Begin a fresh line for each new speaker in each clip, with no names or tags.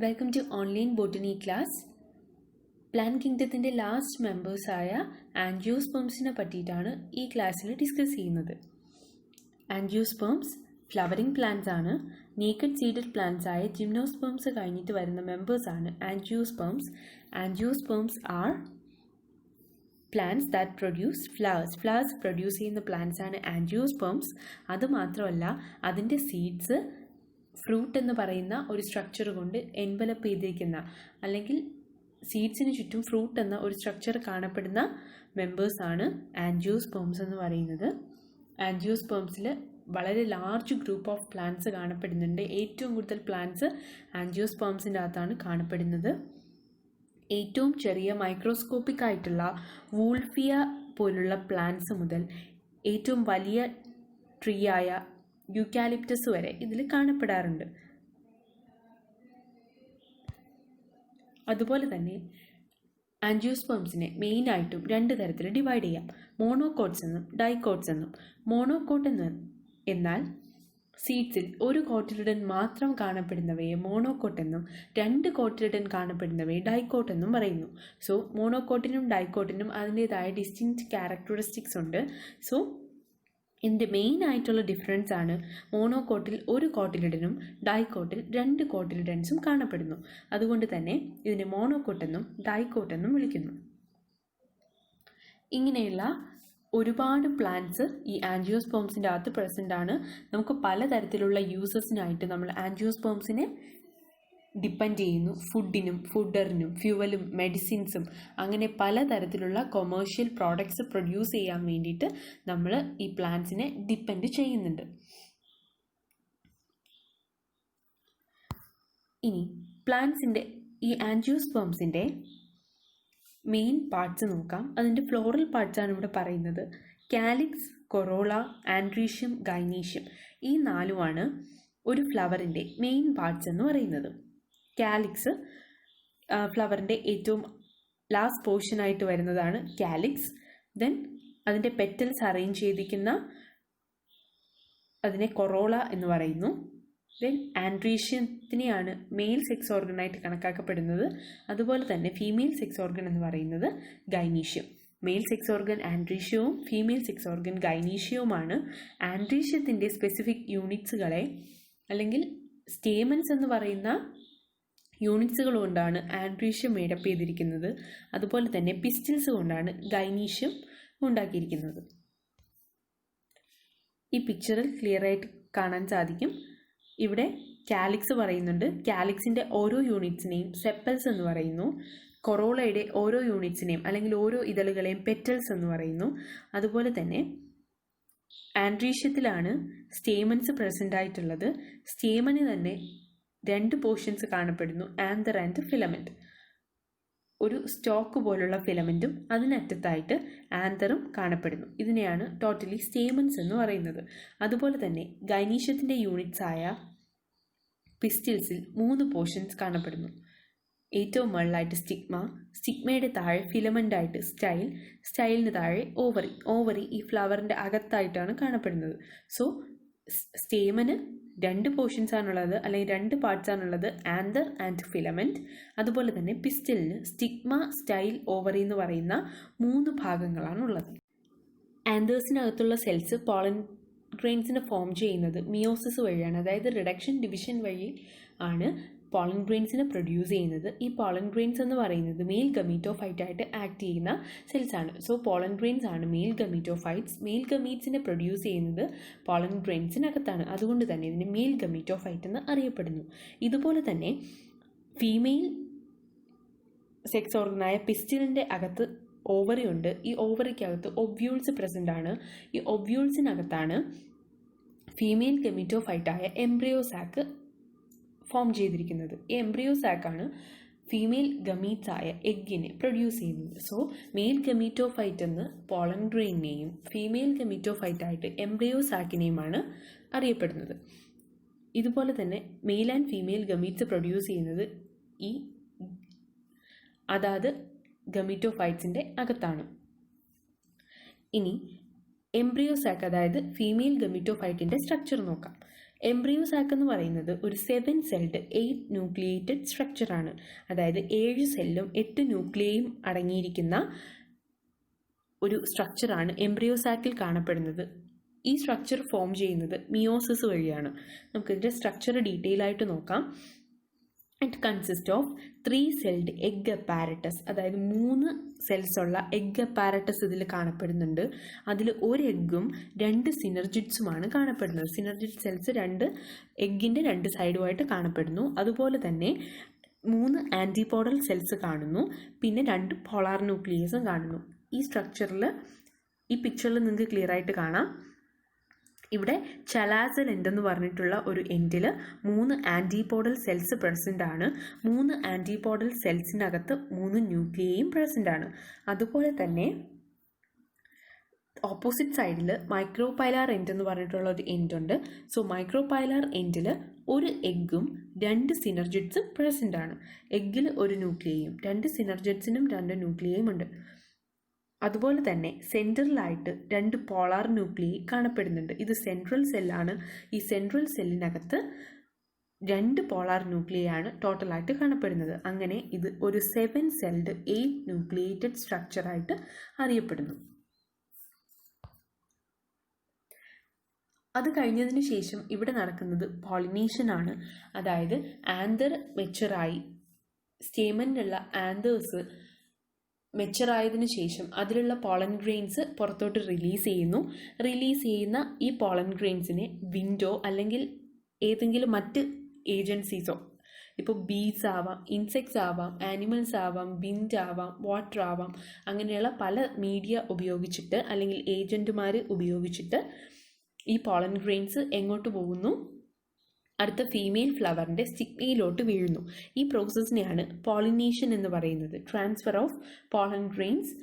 Welcome to online botany class. Plant കിങ്ഡത്തിൻ്റെ last മെമ്പേഴ്സായ ആൻജിയോസ്പേംസിനെ പറ്റിയിട്ടാണ് ഈ ക്ലാസ്സിൽ ഡിസ്കസ് ചെയ്യുന്നത്. ആൻജിയോസ്പേംസ് ഫ്ലവറിംഗ് പ്ലാന്റ്സ് ആണ്. നേക്കഡ് സീഡഡ് പ്ലാന്റ്സ് ആയ ജിംനോസ്പേംസ് കഴിഞ്ഞിട്ട് വരുന്ന മെമ്പേഴ്സാണ് angiosperms. Angiosperms are plants that produce flowers produce ചെയ്യുന്ന പ്ലാന്റ്സ് ആണ് ആൻജിയോസ്പേംസ്. അതുമാത്രമല്ല, അതിൻ്റെ സീഡ്സ് ഫ്രൂട്ട് എന്ന് പറയുന്ന ഒരു സ്ട്രക്ചർ കൊണ്ട് എൻവലപ്പ് ചെയ്തിരിക്കുന്ന, അല്ലെങ്കിൽ സീഡ്സിന് ചുറ്റും ഫ്രൂട്ട് എന്ന ഒരു സ്ട്രക്ചർ കാണപ്പെടുന്ന മെമ്പേഴ്സാണ് ആൻജിയോസ്പേംസ് എന്ന് പറയുന്നത്. ആൻജിയോസ്പേംസിൽ വളരെ ലാർജ് ഗ്രൂപ്പ് ഓഫ് പ്ലാന്റ്സ് കാണപ്പെടുന്നുണ്ട്. ഏറ്റവും കൂടുതൽ പ്ലാന്റ്സ് ആൻജിയോസ്പേംസിൻ്റെ അകത്താണ് കാണപ്പെടുന്നത്. ഏറ്റവും ചെറിയ മൈക്രോസ്കോപ്പിക് ആയിട്ടുള്ള വൂൾഫിയ പോലുള്ള പ്ലാന്റ്സ് മുതൽ ഏറ്റവും വലിയ ട്രീ ആയ യൂക്കാലിപ്റ്റസ് വരെ ഇതിൽ കാണപ്പെടാറുണ്ട്. അതുപോലെ തന്നെ ആൻജിയോസ്പേംസിനെ മെയിനായിട്ടും രണ്ട് തരത്തിൽ ഡിവൈഡ് ചെയ്യാം. മോണോകോട്ട്സ് എന്നും ഡൈകോട്ട്സ് എന്നും. മോണോകോട്ട് എന്നാൽ സീഡ്സിൽ ഒരു കോട്ടിലിഡൻ മാത്രം കാണപ്പെടുന്നവയെ മോണോകോട്ട് എന്നും, രണ്ട് കോട്ടിലിഡൻ കാണപ്പെടുന്നവയെ ഡൈകോട്ട് എന്നും പറയുന്നു. സോ മോണോകോട്ടിനും ഡൈകോട്ടിനും അതിൻ്റെതായ ഡിസ്റ്റിങ്ക്റ്റ് ക്യാരക്ടറിസ്റ്റിക്സ് ഉണ്ട്. സോ ഇതിൻ്റെ മെയിൻ ആയിട്ടുള്ള ഡിഫറൻസ് ആണ് മോണോകോട്ടിൽ ഒരു കോട്ടിലിഡനും ഡൈകോട്ടിൽ രണ്ട് കോട്ടിലിഡൻസും കാണപ്പെടുന്നു. അതുകൊണ്ട് തന്നെ ഇതിനെ മോണോകോട്ടെന്നും ഡൈകോട്ടെന്നും വിളിക്കുന്നു. ഇങ്ങനെയുള്ള ഒരുപാട് പ്ലാന്റ്സ് ഈ ആൻജിയോസ്പേംസിൻ്റെ അകത്ത് പ്രസൻ്റ് ആണ്. നമുക്ക് പലതരത്തിലുള്ള യൂസസിനായിട്ട് നമ്മൾ ആൻജിയോസ്പേംസിനെ ഡിപ്പെൻഡ് ചെയ്യുന്നു. ഫുഡിനും, ഫുഡറിനും, ഫ്യൂവലും, മെഡിസിൻസും, അങ്ങനെ പലതരത്തിലുള്ള കൊമേഴ്ഷ്യൽ പ്രോഡക്ട്സ് പ്രൊഡ്യൂസ് ചെയ്യാൻ വേണ്ടിയിട്ട് നമ്മൾ ഈ പ്ലാന്റ്സിനെ ഡിപ്പെൻഡ് ചെയ്യുന്നുണ്ട്. ഇനി പ്ലാന്റ്സിൻ്റെ ഈ ആൻജിയോസ്പേംസിൻ്റെ മെയിൻ പാർട്സ് നോക്കാം. അതിൻ്റെ ഫ്ലോറൽ പാർട്സാണ് ഇവിടെ പറയുന്നത്. കാലിക്സ്, കൊറോള, ആൻഡ്രീഷ്യം, ഗൈനീഷ്യം, ഈ നാലുമാണ് ഒരു ഫ്ലവറിൻ്റെ മെയിൻ പാർട്സ് എന്ന് പറയുന്നത്. കാലിക്സ് ഫ്ലവറിൻ്റെ ഏറ്റവും ലാസ്റ്റ് പോർഷനായിട്ട് വരുന്നതാണ് കാലിക്സ്. ദെൻ അതിൻ്റെ പെറ്റൽസ് അറേഞ്ച് ചെയ്തിരിക്കുന്ന അതിനെ കൊറോള എന്ന് പറയുന്നു. ദെൻ ആൻഡ്രീഷ്യത്തിനെയാണ് മെയിൽ സെക്സ് ഓർഗനായിട്ട് കണക്കാക്കപ്പെടുന്നത്. അതുപോലെ തന്നെ ഫീമെയിൽ സെക്സ് ഓർഗൻ എന്ന് പറയുന്നത് ഗൈനീഷ്യം. മെയിൽ സെക്സ് ഓർഗൻ ആൻഡ്രീഷ്യവും ഫീമെയിൽ സെക്സ് ഓർഗൻ ഗൈനീഷ്യവുമാണ്. ആൻഡ്രീഷ്യത്തിൻ്റെ സ്പെസിഫിക് യൂണിറ്റ്സുകളെ, അല്ലെങ്കിൽ സ്റ്റേമൻസ് എന്ന് പറയുന്ന യൂണിറ്റ്സുകൾ കൊണ്ടാണ് ആൻഡ്രീഷ്യം മേഡപ്പ് ചെയ്തിരിക്കുന്നത്. അതുപോലെ തന്നെ പിസ്റ്റിൽസ് കൊണ്ടാണ് ഗൈനീഷ്യം ഉണ്ടാക്കിയിരിക്കുന്നത്. ഈ പിക്ചറിൽ ക്ലിയർ ആയിട്ട് കാണാൻ സാധിക്കും. ഇവിടെ കാലിക്സ് പറയുന്നുണ്ട്. കാലിക്സിൻ്റെ ഓരോ യൂണിറ്റ്സിനെയും സെപ്പൽസ് എന്ന് പറയുന്നു. കൊറോളയുടെ ഓരോ യൂണിറ്റ്സിനെയും, അല്ലെങ്കിൽ ഓരോ ഇതളുകളെയും പെറ്റൽസ് എന്ന് പറയുന്നു. അതുപോലെ തന്നെ ആൻഡ്രീഷ്യത്തിലാണ് സ്റ്റേമൻസ് പ്രസൻ്റ് ആയിട്ടുള്ളത്. സ്റ്റേമന് തന്നെ രണ്ട് പോർഷൻസ് കാണപ്പെടുന്നു, ആന്തർ ആൻഡ് ഫിലമെൻറ്റ്. ഒരു സ്റ്റോക്ക് പോലുള്ള ഫിലമെൻറ്റും അതിനറ്റത്തായിട്ട് ആന്തറും കാണപ്പെടുന്നു. ഇതിനെയാണ് ടോട്ടലി സ്റ്റേമൻസ് എന്ന് പറയുന്നത്. അതുപോലെ തന്നെ ഗൈനീഷ്യത്തിൻ്റെ യൂണിറ്റ്സ് ആയ പിസ്റ്റിൽസിൽ 3 പോർഷൻസ് കാണപ്പെടുന്നു. ഏറ്റവും മുകളിലായിട്ട് സ്റ്റിഗ്മ, സ്റ്റിഗ്മയുടെ താഴെ ഫിലമെൻ്റായിട്ട് സ്റ്റൈൽ, സ്റ്റൈലിന് താഴെ ഓവറി. ഓവറി ഈ ഫ്ലവറിൻ്റെ അകത്തായിട്ടാണ് കാണപ്പെടുന്നത്. സോ സ്റ്റേമന് രണ്ട് പോർഷൻസ് ആണുള്ളത്, അല്ലെങ്കിൽ രണ്ട് പാർട്സ് ആണുള്ളത്, ആന്തർ ആൻഡ് ഫിലമെൻറ്റ്. അതുപോലെ തന്നെ പിസ്റ്റലിന് സ്റ്റിഗ്മ, സ്റ്റൈൽ, ഓവറി എന്ന് പറയുന്ന 3 ഭാഗങ്ങളാണുള്ളത്. ആന്തേഴ്സിനകത്തുള്ള സെൽസ് പോളൻ ഗ്രെയിൻസിനെ ഫോം ചെയ്യുന്നത് മിയോസിസ് വഴിയാണ്. അതായത് റിഡക്ഷൻ ഡിവിഷൻ വഴി ആണ് പോളൻ ഗ്രെയിൻസിനെ പ്രൊഡ്യൂസ് ചെയ്യുന്നത്. ഈ പോളൻ ഗ്രെയിൻസ് എന്ന് പറയുന്നത് മെയിൽ ഗമീറ്റോഫൈറ്റ് ആയിട്ട് ആക്ട് ചെയ്യുന്ന സെൽസ് ആണ്. സോ പോളൻ ഗ്രെയിൻസ് ആണ് മെയിൽ ഗമീറ്റോഫൈറ്റ്സ്. മെയിൽ ഗമീറ്റ്സിനെ പ്രൊഡ്യൂസ് ചെയ്യുന്നത് പോളൻ ഗ്രെയിൻസിനകത്താണ്. അതുകൊണ്ട് തന്നെ ഇതിന് മെയിൽ ഗമീറ്റോഫൈറ്റ് എന്ന് അറിയപ്പെടുന്നു. ഇതുപോലെ തന്നെ ഫീമെയിൽ സെക്സ് ഓർഗനായ പിസ്റ്റിലിൻ്റെ അകത്ത് ഓവറി ഉണ്ട്. ഈ ഓവറിക്കകത്ത് ഒവ്യൂൾസ് പ്രസൻ്റ് ആണ്. ഈ ഒവ്യൂൾസിനകത്താണ് ഫീമെയിൽ ഗമീറ്റോഫൈറ്റായ എംബ്രിയോ സാക്ക് ഫോം ചെയ്തിരിക്കുന്നത്. ഈ എംബ്രിയോ സാക്കാണ് ഫീമെയിൽ ഗമീറ്റ്സ് ആയ എഗ്ഗിനെ പ്രൊഡ്യൂസ് ചെയ്യുന്നത്. സോ മെയിൽ ഗമീറ്റോഫൈറ്റ് എന്ന് പോളൻ ഗ്രെയിനെയും ഫീമെയിൽ ഗമീറ്റോഫൈറ്റായിട്ട് എംബ്രിയോ സാക്കിനെയുമാണ് അറിയപ്പെടുന്നത്. ഇതുപോലെ തന്നെ male and female gametes produce ചെയ്യുന്നത് ഈ അതാത് ഗമീറ്റോഫൈറ്റ്സിൻ്റെ അകത്താണ്. ഇനി എംബ്രിയോ സാക്ക്, അതായത് ഫീമെയിൽ ഗമീറ്റോഫൈറ്റിൻ്റെ സ്ട്രക്ചർ നോക്കാം. എംബ്രിയോ സാക്ക് എന്ന് പറയുന്നത് ഒരു 7 സെൽഡ് 8 ന്യൂക്ലിയേറ്റഡ് സ്ട്രക്ചറാണ്. അതായത് 7 സെല്ലും 8 ന്യൂക്ലിയയും അടങ്ങിയിരിക്കുന്ന ഒരു സ്ട്രക്ചറാണ് എംബ്രിയോ സാക്കിൽ കാണപ്പെടുന്നത്. ഈ സ്ട്രക്ചർ ഫോം ചെയ്യുന്നത് മിയോസിസ് വഴിയാണ്. നമുക്കിതിൻ്റെ സ്ട്രക്ചർ ഡീറ്റെയിൽ ആയിട്ട് നോക്കാം. It consist of 3 celled egg apparatus, അതായത് 3 സെൽസ് ഉള്ള എഗ് അപ്പാരറ്റസ് ഇതിൽ കാണപ്പെടുന്നുണ്ട്. അതിൽ ഒരു എഗ്ഗും 2 സിനർജിഡ്സുമാണ് കാണപ്പെടുന്നത്. സിനർജിഡ് സെൽസ് 2 എഗ്ഗിൻ്റെ 2 സൈഡുമായിട്ട് കാണപ്പെടുന്നു. അതുപോലെ തന്നെ 3 ആൻറ്റിപോഡൽ സെൽസ് കാണുന്നു. പിന്നെ 2 പോളാർ ന്യൂക്ലിയസും കാണുന്നു. ഈ സ്ട്രക്ചറിൽ, ഈ പിക്ചറിൽ നിങ്ങൾക്ക് ക്ലിയർ ആയിട്ട് കാണാം. ഇവിടെ ചലാസൽ എൻഡ് എന്ന് പറഞ്ഞിട്ടുള്ള ഒരു എൻഡിൽ 3 ആൻറ്റിപോഡൽ സെൽസ് പ്രസൻ്റ് ആണ്. 3 ആൻറ്റിപോഡൽ സെൽസിനകത്ത് 3 ന്യൂക്ലിയയും പ്രസൻ്റ് ആണ്. അതുപോലെ തന്നെ ഓപ്പോസിറ്റ് സൈഡിൽ മൈക്രോപൈലാർ എൻഡ് എന്ന് പറഞ്ഞിട്ടുള്ള ഒരു എൻഡ് ഉണ്ട്. സോ മൈക്രോപൈലാർ എൻഡിൽ ഒരു എഗ്ഗും 2 സിനർജിഡ്സും പ്രസൻ്റ് ആണ്. എഗ്ഗിൽ ഒരു ന്യൂക്ലിയയും 2 സിനർജിഡ്സിനും 2 ന്യൂക്ലിയയും ഉണ്ട്. അതുപോലെ തന്നെ സെൻട്രലായിട്ട് 2 പോളാർ ന്യൂക്ലിയൈ കാണപ്പെടുന്നുണ്ട്. ഇത് സെൻട്രൽ സെല്ലാണ്. ഈ സെൻട്രൽ സെല്ലിനകത്ത് 2 പോളാർ ന്യൂക്ലിയയാണ് ടോട്ടലായിട്ട് കാണപ്പെടുന്നത്. അങ്ങനെ ഇത് ഒരു 7 സെൽഡ് 8 ന്യൂക്ലിയേറ്റഡ് സ്ട്രക്ചറായിട്ട് അറിയപ്പെടുന്നു. അത് കഴിഞ്ഞതിന് ശേഷം ഇവിടെ നടക്കുന്നത് പോളിനേഷൻ ആണ്. അതായത് ആന്തർ മെച്ചുറായി, സ്റ്റേമനിലുള്ള ആന്തേഴ്സ് മെച്ചറായതിനു ശേഷം അതിലുള്ള പോളൻ ഗ്രെയിൻസ് പുറത്തോട്ട് റിലീസ് ചെയ്യുന്നു. റിലീസ് ചെയ്യുന്ന ഈ പോളൻ ഗ്രെയിൻസിനെ വിൻഡോ അല്ലെങ്കിൽ ഏതെങ്കിലും മറ്റ് ഏജൻസീസോ, ഇപ്പോൾ ബീസ് ആവാം, ഇൻസെക്ട്സ് ആവാം, ആനിമൽസ് ആവാം, വിൻഡ് ആവാം, വാട്ടർ ആവാം, അങ്ങനെയുള്ള പല മീഡിയ ഉപയോഗിച്ചിട്ട് അല്ലെങ്കിൽ ഏജൻറ്റുമാർ ഉപയോഗിച്ചിട്ട് ഈ പോളൻ ഗ്രെയിൻസ് എങ്ങോട്ട് പോകുന്നു? അടുത്ത ഫീമെയിൽ ഫ്ലവറിൻ്റെ സ്റ്റിഗ്മയിലോട്ട് വീഴുന്നു. ഈ പ്രോസസ്സിനെയാണ് പോളിനേഷൻ എന്ന് പറയുന്നത്. Transfer of pollen grains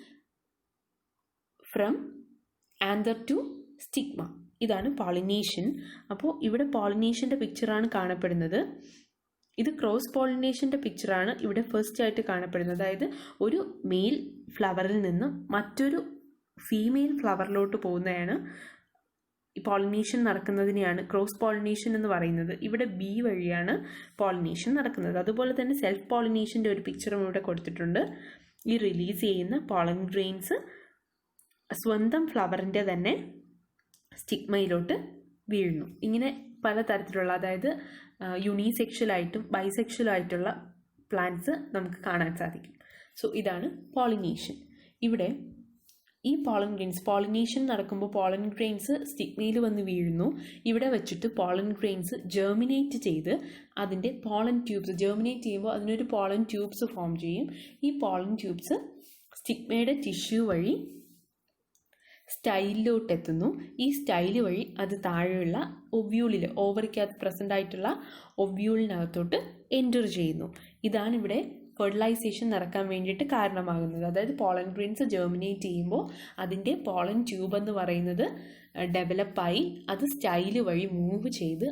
from anther to stigma, ഇതാണ് പോളിനേഷൻ. അപ്പോൾ ഇവിടെ പോളിനേഷൻ്റെ പിക്ചറാണ് കാണപ്പെടുന്നത്. ഇത് ക്രോസ് പോളിനേഷൻ്റെ പിക്ചറാണ് ഇവിടെ ഫസ്റ്റ് ആയിട്ട് കാണപ്പെടുന്നത്. അതായത് ഒരു മെയിൽ ഫ്ലവറിൽ നിന്നും മറ്റൊരു ഫീമെയിൽ ഫ്ലവറിലോട്ട് പോകുന്നതാണ് ഈ പോളിനേഷൻ നടക്കുന്നതിനെയാണ് ക്രോസ് പോളിനേഷൻ എന്ന് പറയുന്നത്. ഇവിടെ ബി വഴിയാണ് പോളിനേഷൻ നടക്കുന്നത്. അതുപോലെ തന്നെ സെൽഫ് പോളിനേഷൻ്റെ ഒരു പിക്ചറും ഇവിടെ കൊടുത്തിട്ടുണ്ട്. ഈ റിലീസ് ചെയ്യുന്ന പോളൻ ഗ്രെയിൻസ് സ്വന്തം ഫ്ലവറിൻ്റെ തന്നെ സ്റ്റിഗ്മയിലോട്ട് വീഴുന്നു. ഇങ്ങനെ പലതരത്തിലുള്ള, അതായത് യൂണിസെക്ഷലായിട്ടും ബൈസെക്ഷലായിട്ടുള്ള പ്ലാന്റ്സ് നമുക്ക് കാണാൻ സാധിക്കും. സോ ഇതാണ് പോളിനേഷൻ. ഇവിടെ ഈ പോളൻ ഗ്രെയിൻസ്, പോളിനേഷൻ നടക്കുമ്പോൾ പോളൻ ഗ്രെയിൻസ് സ്റ്റിഗ്മയിൽ വന്ന് വീഴുന്നു. ഇവിടെ വെച്ചിട്ട് പോളൻ ഗ്രെയിൻസ് ജെർമിനേറ്റ് ചെയ്ത് അതിൻ്റെ പോളൻ ട്യൂബ്സ്, ജെർമിനേറ്റ് ചെയ്യുമ്പോൾ അതിനൊരു പോളൻ ട്യൂബ്സ് ഫോം ചെയ്യും. ഈ പോളൻ ട്യൂബ്സ് സ്റ്റിഗ്മയുടെ ടിഷ്യൂ വഴി സ്റ്റൈലിലോട്ട് എത്തുന്നു. ഈ സ്റ്റൈല് വഴി അത് താഴെയുള്ള ഒവ്യൂളിൽ, ഓവറിക്കകത്ത് പ്രസൻ്റ് ആയിട്ടുള്ള ഒവ്യൂളിനകത്തോട്ട് എൻറ്റർ ചെയ്യുന്നു. ഇതാണ് ഇവിടെ ഫെർട്ടിലൈസേഷൻ നടക്കാൻ വേണ്ടിയിട്ട് കാരണമാകുന്നത്. അതായത് പോളൻ ഗ്രെയിൻസ് ജെർമിനേറ്റ് ചെയ്യുമ്പോൾ അതിൻ്റെ പോളൻ ട്യൂബ് എന്ന് പറയുന്നത് ഡെവലപ്പായി അത് സ്റ്റൈല് വഴി മൂവ് ചെയ്ത്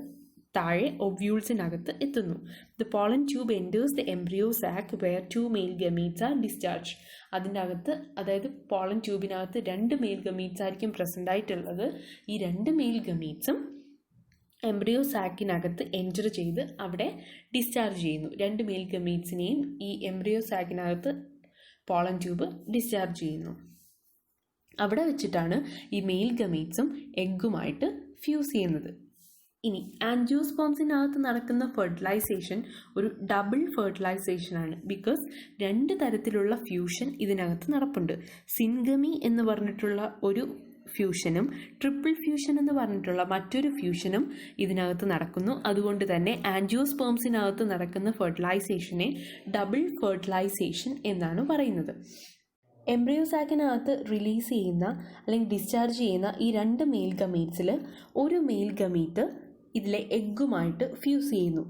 താഴെ ഒവ്യൂൾസിനകത്ത് എത്തുന്നു. The pollen tube enters the embryo sac where 2 male gametes are discharge. അതിൻ്റെ അകത്ത്, അതായത് പോളൻ ട്യൂബിനകത്ത് 2 മെയിൽ ഗമീറ്റ്സ് ആയിരിക്കും പ്രസൻ്റ് ആയിട്ടുള്ളത്. ഈ 2 മെയിൽ ഗമീറ്റ്സും എംബ്രിയോ സാക്കിനകത്ത് എൻറ്റർ ചെയ്ത് അവിടെ ഡിസ്ചാർജ് ചെയ്യുന്നു. 2 മെയിൽ ഗമീറ്റ്സിനെയും ഈ എംബ്രിയോ സാക്കിനകത്ത് പോളൻ ട്യൂബ് ഡിസ്ചാർജ് ചെയ്യുന്നു. അവിടെ വെച്ചിട്ടാണ് ഈ മെയിൽ ഗമീറ്റ്സും എഗ്ഗുമായിട്ട് ഫ്യൂസ് ചെയ്യുന്നത്. ഇനി ആൻജിയോസ്പോംസിനകത്ത് നടക്കുന്ന ഫെർട്ടിലൈസേഷൻ ഒരു ഡബിൾ ഫെർട്ടിലൈസേഷനാണ്. ബിക്കോസ് 2 തരത്തിലുള്ള ഫ്യൂഷൻ ഇതിനകത്ത് നടപ്പുണ്ട്. സിൻഗമി എന്ന് പറഞ്ഞിട്ടുള്ള ഒരു ഫ്യൂഷനും ട്രിപ്പിൾ ഫ്യൂഷൻ എന്ന് പറഞ്ഞിട്ടുള്ള മറ്റൊരു ഫ്യൂഷനും ഇതിനകത്ത് നടക്കുന്നു. അതുകൊണ്ട് തന്നെ ആൻജിയോസ്പേംസിനകത്ത് നടക്കുന്ന ഫെർട്ടിലൈസേഷനെ ഡബിൾ ഫെർട്ടിലൈസേഷൻ എന്നാണ് പറയുന്നത്. എംബ്രിയോ സാക്കിനകത്ത് റിലീസ് ചെയ്യുന്ന അല്ലെങ്കിൽ ഡിസ്ചാർജ് ചെയ്യുന്ന ഈ 2 മെയിൽ ഗമീറ്റ്സിൽ ഒരു മെയിൽ ഗമീറ്റ് ഇതിലെ എഗ്ഗുമായിട്ട് ഫ്യൂസ് ചെയ്യുന്നു.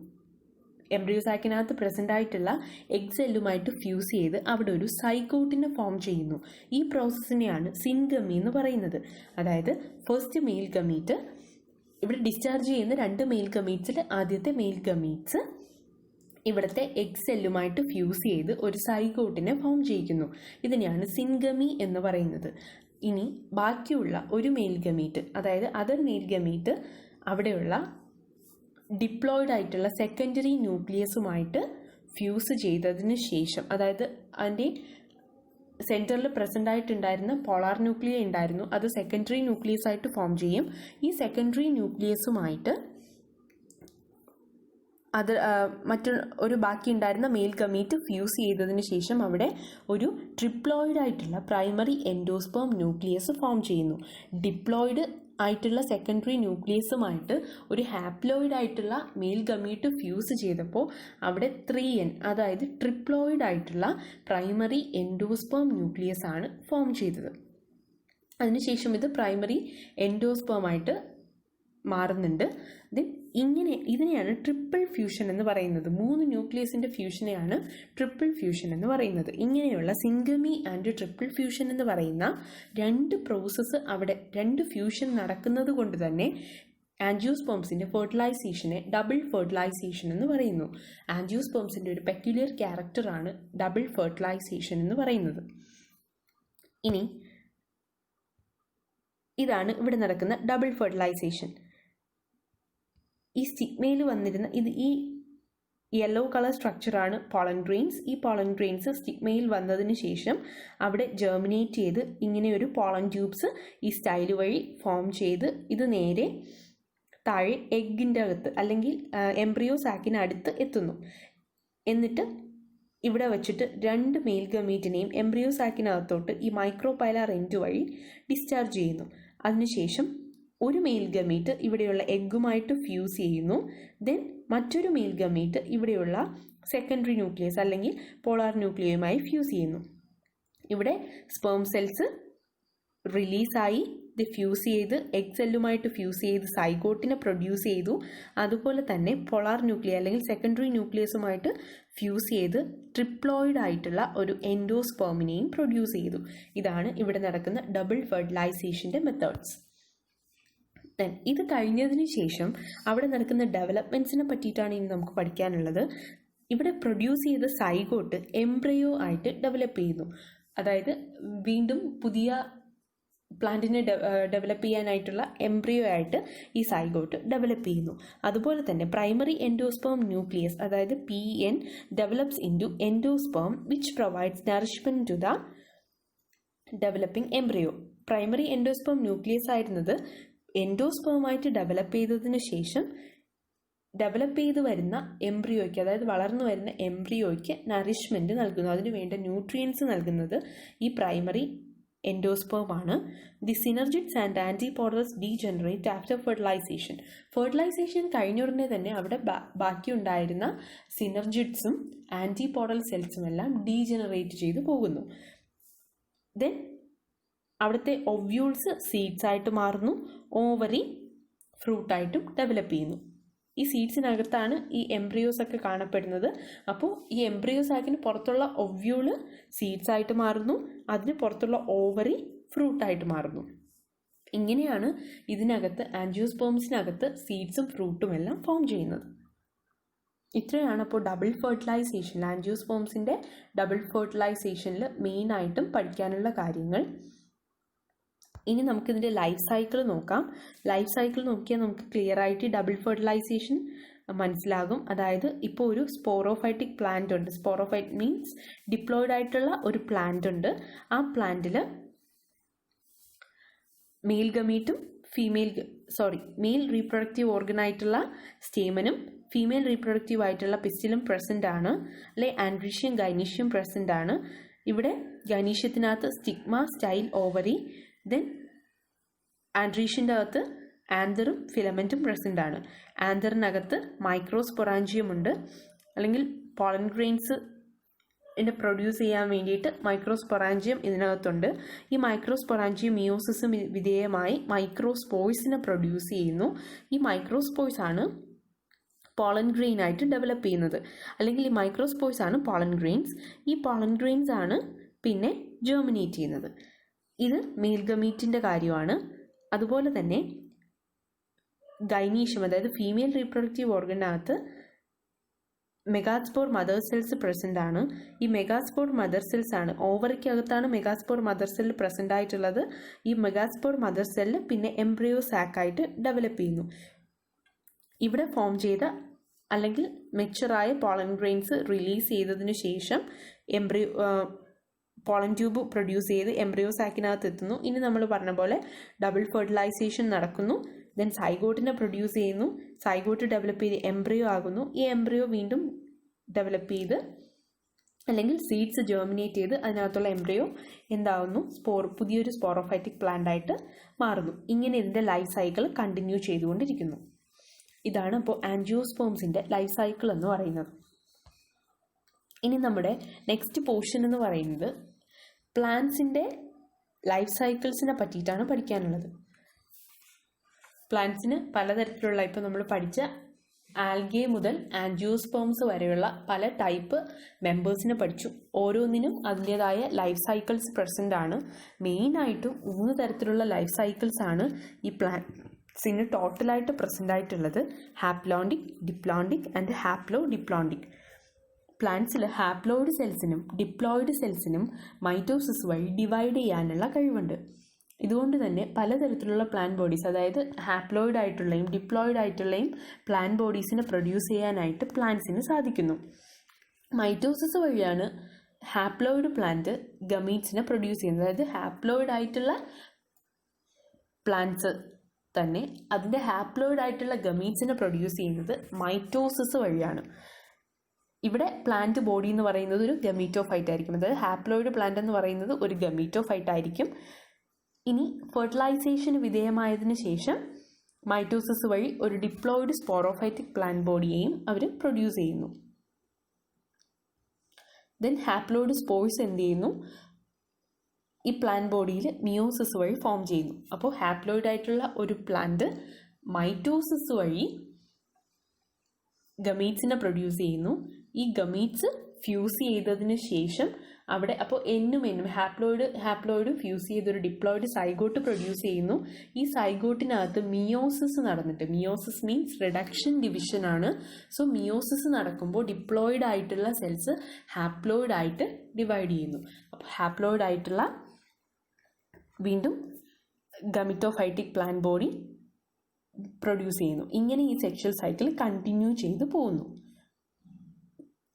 എംബ്രിയോ സാക്കിനകത്ത് പ്രസൻ്റ് ആയിട്ടുള്ള എഗ് സെല്ലുമായിട്ട് ഫ്യൂസ് ചെയ്ത് അവിടെ ഒരു സൈഗോട്ടിനെ ഫോം ചെയ്യുന്നു. ഈ പ്രോസസ്സിനെയാണ് സിൻഗമി എന്ന് പറയുന്നത്. അതായത് ഫസ്റ്റ് മെയിൽ ഗമീറ്റ്, ഇവിടെ ഡിസ്ചാർജ് ചെയ്യുന്ന 2 മെയിൽ ഗമീറ്റ്സിൽ ആദ്യത്തെ മെയിൽ ഗമീറ്റ്സ് ഇവിടുത്തെ എഗ് സെല്ലുമായിട്ട് ഫ്യൂസ് ചെയ്ത് ഒരു സൈഗോട്ടിനെ ഫോം ചെയ്യിക്കുന്നു. ഇതിനെയാണ് സിൻഗമി എന്ന് പറയുന്നത്. ഇനി ബാക്കിയുള്ള ഒരു മെയിൽ ഗമീറ്റ്, അതായത് അതർ മെയിൽ ഗമീറ്റ് അവിടെയുള്ള ഡിപ്ലോയിഡ് ആയിട്ടുള്ള സെക്കൻഡറി ന്യൂക്ലിയസുമായിട്ട് ഫ്യൂസ് ചെയ്തതിന് ശേഷം, അതായത് അതിൻ്റെ സെൻറ്ററിൽ പ്രസൻ്റ് ആയിട്ടുണ്ടായിരുന്ന പോളാർ ന്യൂക്ലിയ ഉണ്ടായിരുന്നു, അത് സെക്കൻഡറി ന്യൂക്ലിയസ് ആയിട്ട് ഫോം ചെയ്യും. ഈ സെക്കൻഡറി ന്യൂക്ലിയസുമായിട്ട് അത് ഒരു ബാക്കി ഉണ്ടായിരുന്ന മെയിൽ ഗമീറ്റ് ഫ്യൂസ് ചെയ്തതിന് ശേഷം അവിടെ ഒരു ട്രിപ്ലോയിഡ് ആയിട്ടുള്ള പ്രൈമറി എൻഡോസ്പേം ന്യൂക്ലിയസ് ഫോം ചെയ്യുന്നു. ഡിപ്ലോയിഡ് ആയിട്ടുള്ള സെക്കൻഡറി ന്യൂക്ലിയസുമായിട്ട് ഒരു ഹാപ്ലോയിഡ് ആയിട്ടുള്ള മെയിൽ ഗമീറ്റ് ഫ്യൂസ് ചെയ്തപ്പോൾ അവിടെ 3N, അതായത് ട്രിപ്ലോയിഡ് ആയിട്ടുള്ള പ്രൈമറി എൻഡോസ്പേം ന്യൂക്ലിയസ് ആണ് ഫോം ചെയ്തത്. അതിനുശേഷം ഇത് പ്രൈമറി എൻഡോസ്പേമായിട്ട് മാറുന്നുണ്ട്. ഇതിനെയാണ് ട്രിപ്പിൾ ഫ്യൂഷൻ എന്ന് പറയുന്നത്. 3 ന്യൂക്ലിയസിൻ്റെ ഫ്യൂഷനെയാണ് ട്രിപ്പിൾ ഫ്യൂഷൻ എന്ന് പറയുന്നത്. ഇങ്ങനെയുള്ള സിംഗമി ആൻഡ് ട്രിപ്പിൾ ഫ്യൂഷൻ എന്ന് പറയുന്ന 2 പ്രോസസ്സ് അവിടെ 2 ഫ്യൂഷൻ നടക്കുന്നത് കൊണ്ട് തന്നെ ആൻജിയോസ്പേംസിൻ്റെ ഫെർട്ടിലൈസേഷനെ ഡബിൾ ഫെർട്ടിലൈസേഷൻ എന്ന് പറയുന്നു. ആൻജിയോസ്പേംസിൻ്റെ ഒരു പെക്യുലർ ക്യാരക്ടറാണ് ഡബിൾ ഫെർട്ടിലൈസേഷൻ എന്ന് പറയുന്നത്. ഇനി ഇതാണ് ഇവിടെ നടക്കുന്ന ഡബിൾ ഫെർട്ടിലൈസേഷൻ. ഈ സ്റ്റിഗ്മയിൽ വന്നിരുന്ന ഈ യെല്ലോ കളർ സ്ട്രക്ചറാണ് പോളൻ ഗ്രെയിൻസ്. ഈ പോളൻ ഗ്രെയിൻസ് സ്റ്റിഗ്മയിൽ വന്നതിന് ശേഷം അവിടെ ജെർമിനേറ്റ് ചെയ്ത് ഇങ്ങനെ ഒരു പോളൻ ട്യൂബ്സ് ഈ സ്റ്റൈൽ വഴി ഫോം ചെയ്ത് ഇത് നേരെ താഴെ എഗ്ഗിൻ്റെ അകത്ത് അല്ലെങ്കിൽ എംബ്രിയോ സാക്കിന് അടുത്ത് എത്തുന്നു. എന്നിട്ട് ഇവിടെ വെച്ചിട്ട് 2 മെയിൽ ഗമീറ്റിനെയും എംബ്രിയോ സാക്കിനകത്തോട്ട് ഈ മൈക്രോപൈലാർ എൻഡ് വഴി ഡിസ്ചാർജ് ചെയ്യുന്നു. അതിനുശേഷം ഒരു മെയിൽ ഗമീറ്റ് ഇവിടെയുള്ള എഗ്ഗുമായിട്ട് ഫ്യൂസ് ചെയ്യുന്നു. ദെൻ മറ്റൊരു മെയിൽ ഗമീറ്റ് ഇവിടെയുള്ള സെക്കൻഡറി ന്യൂക്ലിയസ് അല്ലെങ്കിൽ പോളാർ ന്യൂക്ലിയയുമായി ഫ്യൂസ് ചെയ്യുന്നു. ഇവിടെ സ്പേം സെൽസ് റിലീസായി ഇത് ഫ്യൂസ് ചെയ്ത് എഗ് സെല്ലുമായിട്ട് ഫ്യൂസ് ചെയ്ത് സൈഗോട്ടിനെ പ്രൊഡ്യൂസ് ചെയ്തു. അതുപോലെ തന്നെ പോളാർ ന്യൂക്ലിയ അല്ലെങ്കിൽ സെക്കൻഡറി ന്യൂക്ലിയസുമായിട്ട് ഫ്യൂസ് ചെയ്ത് ട്രിപ്ലോയിഡ് ആയിട്ടുള്ള ഒരു എൻഡോസ്പേമിനെയും പ്രൊഡ്യൂസ് ചെയ്തു. ഇതാണ് ഇവിടെ നടക്കുന്ന ഡബിൾ ഫെർട്ടിലൈസേഷൻ്റെ മെത്തേഡ്സ്. ഇത് കഴിഞ്ഞതിന് ശേഷം അവിടെ നടക്കുന്ന ഡെവലപ്മെൻറ്റ്സിനെ പറ്റിയിട്ടാണ് ഇനി നമുക്ക് പഠിക്കാനുള്ളത്. ഇവിടെ പ്രൊഡ്യൂസ് ചെയ്ത സൈഗോട്ട് എംബ്രയോ ആയിട്ട് ഡെവലപ്പ് ചെയ്യുന്നു. അതായത് വീണ്ടും പുതിയ പ്ലാന്റിനെ ഡെവലപ്പ് ചെയ്യാനായിട്ടുള്ള എംബ്രിയോ ആയിട്ട് ഈ സൈഗോട്ട് ഡെവലപ്പ് ചെയ്യുന്നു. അതുപോലെ തന്നെ പ്രൈമറി എൻഡോസ്പേം ന്യൂക്ലിയസ് അതായത് PN develops into endosperm which provides nourishment to the developing embryo. Primary endosperm nucleus ആയിരുന്നത് എൻഡോസ്പേമായിട്ട് ഡെവലപ്പ് ചെയ്തതിന് ശേഷം ഡെവലപ്പ് ചെയ്ത് വരുന്ന എംബ്രിയോയ്ക്ക്, അതായത് വളർന്നു വരുന്ന എംബ്രിയോയ്ക്ക് നറിഷ്മെൻറ്റ് നൽകുന്നു. അതിന് വേണ്ട ന്യൂട്രിയൻസ് നൽകുന്നത് ഈ പ്രൈമറി എൻഡോസ്പേമാണ്. The synergids and antipodals degenerate after fertilisation. Fertilisation കഴിഞ്ഞ ഉടനെ തന്നെ അവിടെ ബാക്കിയുണ്ടായിരുന്ന സിനർജിഡ്സും ആൻറ്റിപോഡൽ സെൽസും എല്ലാം ഡീജനറേറ്റ് ചെയ്ത് പോകുന്നു. ദെൻ അവിടുത്തെ ഒവ്യൂൾസ് സീഡ്സ് ആയിട്ട് മാറുന്നു, ഓവറി ഫ്രൂട്ടായിട്ടും ഡെവലപ്പ് ചെയ്യുന്നു. ഈ സീഡ്സിനകത്താണ് ഈ എംബ്രിയോസ് ഒക്കെ കാണപ്പെടുന്നത്. അപ്പോൾ ഈ എംബ്രിയോസ് ആക്കിന് പുറത്തുള്ള ഒവ്യൂള് സീഡ്സ് ആയിട്ട് മാറുന്നു, അതിന് പുറത്തുള്ള ഓവറി ഫ്രൂട്ടായിട്ട് മാറുന്നു. ഇങ്ങനെയാണ് ഇതിനകത്ത് ആൻജിയോസ്പേംസിനകത്ത് സീഡ്സും ഫ്രൂട്ടും എല്ലാം ഫോം ചെയ്യുന്നത്. ഇത്രയാണ് അപ്പോൾ ഡബിൾ ഫെർട്ടിലൈസേഷൻ, ആൻജിയോസ്പേംസിൻ്റെ ഡബിൾ ഫെർട്ടിലൈസേഷനിൽ മെയിനായിട്ടും പഠിക്കാനുള്ള കാര്യങ്ങൾ. ഇനി നമുക്കിതിൻ്റെ ലൈഫ് സൈക്കിൾ നോക്കാം. ലൈഫ് സൈക്കിൾ നോക്കിയാൽ നമുക്ക് ക്ലിയർ ആയിട്ട് ഡബിൾ ഫെർട്ടിലൈസേഷൻ മനസ്സിലാകും. അതായത് ഇപ്പോൾ ഒരു സ്പോറോഫൈറ്റിക് പ്ലാന്റ് ഉണ്ട്. സ്പോറോഫൈറ്റ് മീൻസ് ഡിപ്ലോയിഡ് ആയിട്ടുള്ള ഒരു പ്ലാന്റ് ഉണ്ട്. ആ പ്ലാന്റിൽ മെയിൽ ഗമീറ്റും മെയിൽ റീപ്രൊഡക്റ്റീവ് ഓർഗനായിട്ടുള്ള സ്റ്റേമനും ഫീമെയിൽ റീപ്രൊഡക്റ്റീവ് ആയിട്ടുള്ള പിസ്റ്റിലും പ്രസൻ്റ് ആണ്. അല്ലെ ആൻഡ്രീഷ്യം ഗൈനീഷ്യം പ്രസൻ്റ് ആണ്. ഇവിടെ ഗൈനീഷ്യത്തിനകത്ത് സ്റ്റിഗ്മ, സ്റ്റൈൽ, ഓവറി, ദെൻ ആൻഡ്രീഷ്യൻ്റെ അകത്ത് ആന്തറും ഫിലമെൻറ്റും പ്രസൻ്റ് ആണ്. ആന്തറിനകത്ത് മൈക്രോസ്പൊറാഞ്ചിയം ഉണ്ട്, അല്ലെങ്കിൽ പോളൻ ഗ്രെയിൻസ് പ്രൊഡ്യൂസ് ചെയ്യാൻ വേണ്ടിയിട്ട് മൈക്രോസ്പൊറാഞ്ചിയം ഇതിനകത്തുണ്ട്. ഈ മൈക്രോസ്പൊറാഞ്ചിയം മിയോസിസിന് വിധേയമായി മൈക്രോസ്പോയ്സിനെ പ്രൊഡ്യൂസ് ചെയ്യുന്നു. ഈ മൈക്രോസ്പോയ്സ് ആണ് പോളൻ ഗ്രെയിൻ ആയിട്ട് ഡെവലപ്പ് ചെയ്യുന്നത്, അല്ലെങ്കിൽ ഈ മൈക്രോസ്പോയ്സ് ആണ് പോളൻ ഗ്രെയിൻസ്. ഈ പോളൻ ഗ്രെയിൻസ് ആണ് പിന്നെ ജെർമിനേറ്റ് ചെയ്യുന്നത്. ഇത് മെയിൽ ഗമീറ്റിൻ്റെ കാര്യമാണ്. അതുപോലെ തന്നെ ഗൈനീഷ്യം അതായത് ഫീമെയിൽ റീപ്രൊഡക്റ്റീവ് ഓർഗനകത്ത് മെഗാസ്പോർ മദർ സെൽസ് പ്രസൻ്റ് ആണ്. ഈ മെഗാസ്പോർ മദർ സെൽസ് ആണ്, ഓവറിക്കകത്താണ് മെഗാസ്പോർ മദർ സെല്ല് പ്രസൻ്റ് ആയിട്ടുള്ളത്. ഈ മെഗാസ്പോർ മദർ സെല്ല് പിന്നെ എംബ്രിയോ സാക്കായിട്ട് ഡെവലപ്പ് ചെയ്യുന്നു. ഇവിടെ ഫോം ചെയ്ത അല്ലെങ്കിൽ മെച്ചുറായ പോളൻ ഗ്രെയിൻസ് റിലീസ് ചെയ്തതിനു ശേഷം പോളൻ ട്യൂബ് പ്രൊഡ്യൂസ് ചെയ്ത് എംബ്രിയോ സാക്കിനകത്ത് എത്തുന്നു. ഇനി നമ്മൾ പറഞ്ഞ പോലെ ഡബിൾ ഫെർട്ടിലൈസേഷൻ നടക്കുന്നു. ദെൻ സൈഗോട്ടിനെ പ്രൊഡ്യൂസ് ചെയ്യുന്നു. സൈഗോട്ട് ഡെവലപ്പ് ചെയ്ത് എംബ്രിയോ ആകുന്നു. ഈ എംബ്രിയോ വീണ്ടും ഡെവലപ്പ് ചെയ്ത് അല്ലെങ്കിൽ സീഡ്സ് ജെർമിനേറ്റ് ചെയ്ത് അതിനകത്തുള്ള എംബ്രിയോ എന്താവുന്നു, പുതിയൊരു സ്പോറോഫൈറ്റിക് പ്ലാന്റ് ആയിട്ട് മാറുന്നു. ഇങ്ങനെ ഇതിൻ്റെ ലൈഫ് സൈക്കിൾ കണ്ടിന്യൂ ചെയ്തുകൊണ്ടിരിക്കുന്നു. ഇതാണ് അപ്പോൾ ആൻജിയോസ്പേംസിൻ്റെ ലൈഫ് സൈക്കിൾ എന്ന് പറയുന്നത്. ഇനി നമ്മുടെ നെക്സ്റ്റ് പോർഷൻ എന്ന് പറയുന്നത് പ്ലാന്റ്സിൻ്റെ ലൈഫ് സൈക്കിൾസിനെ പറ്റിയിട്ടാണ് പഠിക്കാനുള്ളത്. പ്ലാന്റ്സിന് പലതരത്തിലുള്ള, ഇപ്പോൾ നമ്മൾ പഠിച്ച ആൽഗെ മുതൽ ആൻജിയോസ്പേംസ് വരെയുള്ള പല ടൈപ്പ് മെമ്പേഴ്സിനെ പഠിച്ചു. ഓരോന്നിനും അതിൻ്റെതായ ലൈഫ് സൈക്കിൾസ് പ്രസൻ്റ് ആണ്. മെയിനായിട്ടും 3 തരത്തിലുള്ള ലൈഫ് സൈക്കിൾസ് ആണ് ഈ പ്ലാന്റ്സിന് ടോട്ടലായിട്ട് പ്രസൻ്റ് ആയിട്ടുള്ളത്. Haplontic, diplontic and haplo diplontic. പ്ലാന്റ്സിൽ ഹാപ്ലോയിഡ് സെൽസിനും ഡിപ്ലോയിഡ് സെൽസിനും മൈറ്റോസിസ് വഴി ഡിവൈഡ് ചെയ്യാനുള്ള കഴിവുണ്ട്. ഇതുകൊണ്ട് തന്നെ പലതരത്തിലുള്ള പ്ലാന്റ് ബോഡീസ്, അതായത് ഹാപ്ലോയിഡ് ആയിട്ടുള്ളയും ഡിപ്ലോയിഡ് ആയിട്ടുള്ളയും പ്ലാന്റ് ബോഡീസിനെ പ്രൊഡ്യൂസ് ചെയ്യാനായിട്ട് പ്ലാന്റ്സിന് സാധിക്കുന്നു. മൈറ്റോസിസ് വഴിയാണ് ഹാപ്ലോയിഡ് പ്ലാന്റ് ഗമീറ്റ്സിനെ പ്രൊഡ്യൂസ് ചെയ്യുന്നത്. അതായത് ഹാപ്ലോയിഡ് ആയിട്ടുള്ള പ്ലാന്റ്സ് തന്നെ അതിൻ്റെ ഹാപ്ലോയിഡ് ആയിട്ടുള്ള ഗമീറ്റ്സിനെ പ്രൊഡ്യൂസ് ചെയ്യുന്നത് മൈറ്റോസിസ് വഴിയാണ്. ഇവിടെ പ്ലാന്റ് ബോഡി എന്ന് പറയുന്നത് ഒരു ഗമീറ്റോഫൈറ്റ് ആയിരിക്കും. അതായത് ഹാപ്ലോയിഡ് പ്ലാന്റ് എന്ന് പറയുന്നത് ഒരു ഗമീറ്റോഫൈറ്റ് ആയിരിക്കും. ഇനി ഫെർട്ടിലൈസേഷന് വിധേയമായതിനു ശേഷം മൈറ്റോസിസ് വഴി ഒരു ഡിപ്ലോയിഡ് സ്പോറോഫൈറ്റിക് പ്ലാന്റ് ബോഡിയെയും അവർ പ്രൊഡ്യൂസ് ചെയ്യുന്നു. ദെൻ ഹാപ്ലോയിഡ് സ്പോർസ് എന്ത് ചെയ്യുന്നു, ഈ പ്ലാന്റ് ബോഡിയിൽ മിയോസിസ് വഴി ഫോം ചെയ്യുന്നു. അപ്പോൾ ഹാപ്ലോയിഡ് ആയിട്ടുള്ള ഒരു പ്ലാന്റ് മൈറ്റോസിസ് വഴി ഗമീറ്റ്സിനെ പ്രൊഡ്യൂസ് ചെയ്യുന്നു. ഈ ഗമീറ്റ്സ് ഫ്യൂസ് ചെയ്തതിന് ശേഷം അവിടെ അപ്പോൾ എന്നും ഹാപ്ലോയിഡ് ഫ്യൂസ് ചെയ്തൊരു ഡിപ്ലോയിഡ് സൈഗോട്ട് പ്രൊഡ്യൂസ് ചെയ്യുന്നു. ഈ സൈഗോട്ടിനകത്ത് മിയോസിസ് നടന്നിട്ട്, മിയോസിസ് മീൻസ് റിഡക്ഷൻ ഡിവിഷൻ ആണ്. സോ മിയോസിസ് നടക്കുമ്പോൾ ഡിപ്ലോയിഡ് ആയിട്ടുള്ള സെൽസ് ഹാപ്ലോയിഡ് ആയിട്ട് ഡിവൈഡ് ചെയ്യുന്നു. അപ്പോൾ ഹാപ്ലോയിഡ് ആയിട്ടുള്ള വീണ്ടും ഗമിറ്റോഫൈറ്റിക് പ്ലാന്റ് ബോഡി പ്രൊഡ്യൂസ് ചെയ്യുന്നു. ഇങ്ങനെ ഈ സെക്ഷൽ സൈക്കിൾ കണ്ടിന്യൂ ചെയ്തു പോകുന്നു.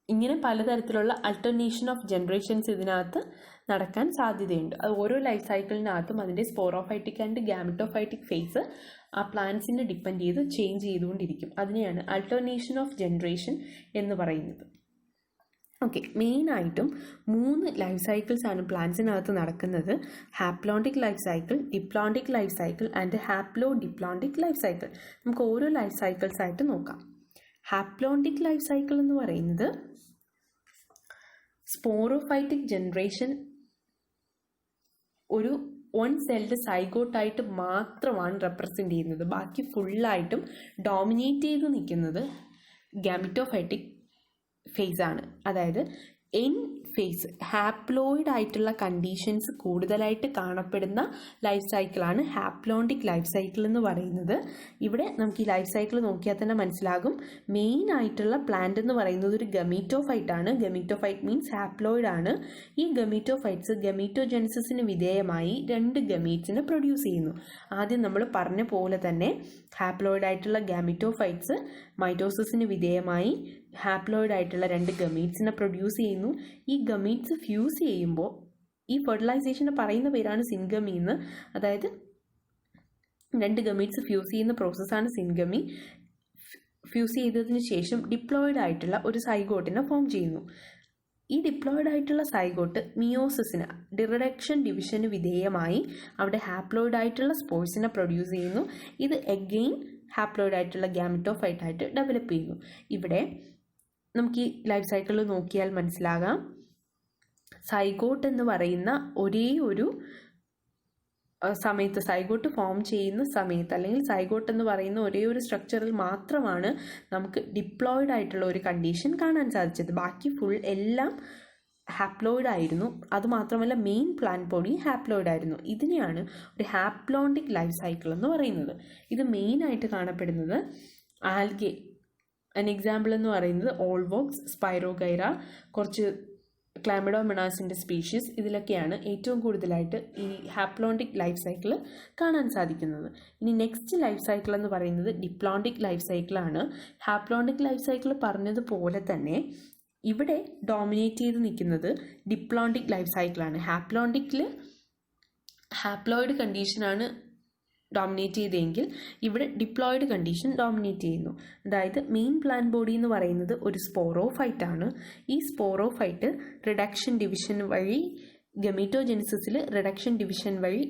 ഇങ്ങനെ പലതരത്തിലുള്ള അൾട്ടർനേഷൻ ഓഫ് ജനറേഷൻസ് ഇതിനകത്ത് നടക്കാൻ സാധ്യതയുണ്ട്. അത് ഓരോ ലൈഫ് സൈക്കിളിനകത്തും അതിൻ്റെ സ്പോറോഫൈറ്റിക് ആൻഡ് ഗാമിറ്റോഫൈറ്റിക് ഫേസ് ആ പ്ലാന്റ്സിനെ ഡിപ്പെൻഡ് ചെയ്ത് ചേഞ്ച് ചെയ്തുകൊണ്ടിരിക്കും. അതിനെയാണ് അൾട്ടർനേഷൻ ഓഫ് ജനറേഷൻ എന്ന് പറയുന്നത്. ഓക്കെ, മെയിനായിട്ടും 3 ലൈഫ് സൈക്കിൾസ് ആണ് പ്ലാന്റ്സിനകത്ത് നടക്കുന്നത്. Haplontic life cycle, diplontic life cycle and haplo diplontic life cycle. നമുക്ക് ഓരോ ലൈഫ് സൈക്കിൾസ് ആയിട്ട് നോക്കാം. ഹാപ്ലോണ്ടിക് ലൈഫ് സൈക്കിൾ എന്ന് പറയുന്നത് സ്പോറോഫൈറ്റിക് ജനറേഷൻ ഒരു 1 സെൽഡ് സൈഗോട്ടായിട്ട് മാത്രമാണ് റെപ്രസെൻ്റ് ചെയ്യുന്നത്. ബാക്കി ഫുള്ളായിട്ടും ഡോമിനേറ്റ് ചെയ്ത് നിൽക്കുന്നത് ഗാമിറ്റോഫൈറ്റിക് ഫേസ് ആണ്. അതായത് എൻ ഫേസ് ഹാപ്ലോയിഡ് ആയിട്ടുള്ള കണ്ടീഷൻസ് കൂടുതലായിട്ട് കാണപ്പെടുന്ന ലൈഫ് സൈക്കിളാണ് ഹാപ്ലോണ്ടിക് ലൈഫ് സൈക്കിൾ എന്ന് പറയുന്നത്. ഇവിടെ നമുക്ക് ഈ ലൈഫ് സൈക്കിൾ നോക്കിയാൽ തന്നെ മനസ്സിലാകും. മെയിൻ ആയിട്ടുള്ള പ്ലാന്റ് എന്ന് പറയുന്നത് ഒരു ഗമീറ്റോഫൈറ്റ് ആണ്. ഗമീറ്റോഫൈറ്റ് മീൻസ് ഹാപ്ലോയിഡ് ആണ്. ഈ ഗമീറ്റോഫൈറ്റ്സ് ഗമീറ്റോജെനിസിന് വിധേയമായി 2 ഗമീറ്റ്സിനെ പ്രൊഡ്യൂസ് ചെയ്യുന്നു. ആദ്യം നമ്മൾ പറഞ്ഞ പോലെ തന്നെ ഹാപ്ലോയിഡ് ആയിട്ടുള്ള ഗാമിറ്റോഫൈറ്റ്സ് മൈറ്റോസിസിന് വിധേയമായി ഹാപ്ലോയിഡ് ആയിട്ടുള്ള 2 ഗമീറ്റ്സിനെ പ്രൊഡ്യൂസ് ചെയ്യുന്നു. ഈ ഗമീറ്റ്സ് ഫ്യൂസ് ചെയ്യുമ്പോൾ ഈ ഫെർട്ടിലൈസേഷന് പറയുന്ന പേരാണ് സിൻഗമി എന്ന്. അതായത് 2 ഗമീറ്റ്സ് ഫ്യൂസ് ചെയ്യുന്ന പ്രോസസ്സാണ് സിൻഗമി. ഫ്യൂസ് ചെയ്തതിന് ശേഷം ഡിപ്ലോയിഡ് ആയിട്ടുള്ള ഒരു സൈഗോട്ടിനെ ഫോം ചെയ്യുന്നു. ഈ ഡിപ്ലോയിഡ് ആയിട്ടുള്ള സൈഗോട്ട് മിയോസിസിന് റിഡക്ഷൻ ഡിവിഷന് വിധേയമായി അവിടെ ഹാപ്ലോയിഡ് ആയിട്ടുള്ള സ്പോർസിനെ പ്രൊഡ്യൂസ് ചെയ്യുന്നു. ഇത് എഗെയിൻ ഹാപ്ലോയിഡ് ആയിട്ടുള്ള ഗാമിറ്റോഫൈറ്റ് ആയിട്ട് ഡെവലപ്പ് ചെയ്യുന്നു. ഇവിടെ നമുക്ക് ഈ ലൈഫ് സൈക്കിൾ നോക്കിയാൽ മനസ്സിലാകാം, സൈഗോട്ട് എന്ന് പറയുന്ന ഒരേ ഒരു സമയത്ത്, സൈഗോട്ട് ഫോം ചെയ്യുന്ന സമയത്ത് അല്ലെങ്കിൽ സൈഗോട്ട് എന്ന് പറയുന്ന ഒരേ ഒരു സ്ട്രക്ചറിൽ മാത്രമാണ് നമുക്ക് ഡിപ്ലോയിഡ് ആയിട്ടുള്ള ഒരു കണ്ടീഷൻ കാണാൻ സാധിച്ചത്. ബാക്കി ഫുൾ എല്ലാം ഹാപ്ലോയിഡ് ആയിരുന്നു. അതുമാത്രമല്ല മെയിൻ പ്ലാന്റ് ബോഡി ഹാപ്ലോയിഡ് ആയിരുന്നു. ഇതിനെയാണ് ഒരു ഹാപ്ലോണ്ടിക് ലൈഫ് സൈക്കിൾ എന്ന് പറയുന്നത്. ഇത് മെയിനായിട്ട് കാണപ്പെടുന്നത് ആൽഗെ. എക്സാമ്പിൾ എന്ന് പറയുന്നത് ഓൾവോക്സ്, സ്പൈറോഗൈറ, കുറച്ച് ക്ലാമിഡോമൊണാസിൻ്റെ സ്പീഷീസ്, ഇതിലൊക്കെയാണ് ഏറ്റവും കൂടുതലായിട്ട് ഈ ഹാപ്ലോണ്ടിക് ലൈഫ് സൈക്കിൾ കാണാൻ സാധിക്കുന്നത്. ഇനി നെക്സ്റ്റ് ലൈഫ് സൈക്കിൾ എന്ന് പറയുന്നത് ഡിപ്ലോണ്ടിക് ലൈഫ് സൈക്കിളാണ്. ഹാപ്ലോണ്ടിക് ലൈഫ് സൈക്കിൾ പറഞ്ഞതുപോലെ തന്നെ ഇവിടെ ഡോമിനേറ്റ് ചെയ്ത് നിൽക്കുന്നത് ഡിപ്ലോണ്ടിക് ലൈഫ് സൈക്കിളാണ്. ഹാപ്ലോണ്ടിക്കിൽ ഹാപ്ലോയിഡ് കണ്ടീഷനാണ് ഡോമിനേറ്റ് ചെയ്തെങ്കിൽ ഇവിടെ ഡിപ്ലോയിഡ് കണ്ടീഷൻ ഡോമിനേറ്റ് ചെയ്യുന്നു. അതായത് മെയിൻ പ്ലാന്റ് ബോഡി എന്ന് പറയുന്നത് ഒരു സ്പോറോഫൈറ്റ് ആണ്. ഈ സ്പോറോഫൈറ്റ് റിഡക്ഷൻ ഡിവിഷൻ വഴി ഗമീറ്റോജെനിസിസിൽ റിഡക്ഷൻ ഡിവിഷൻ വഴി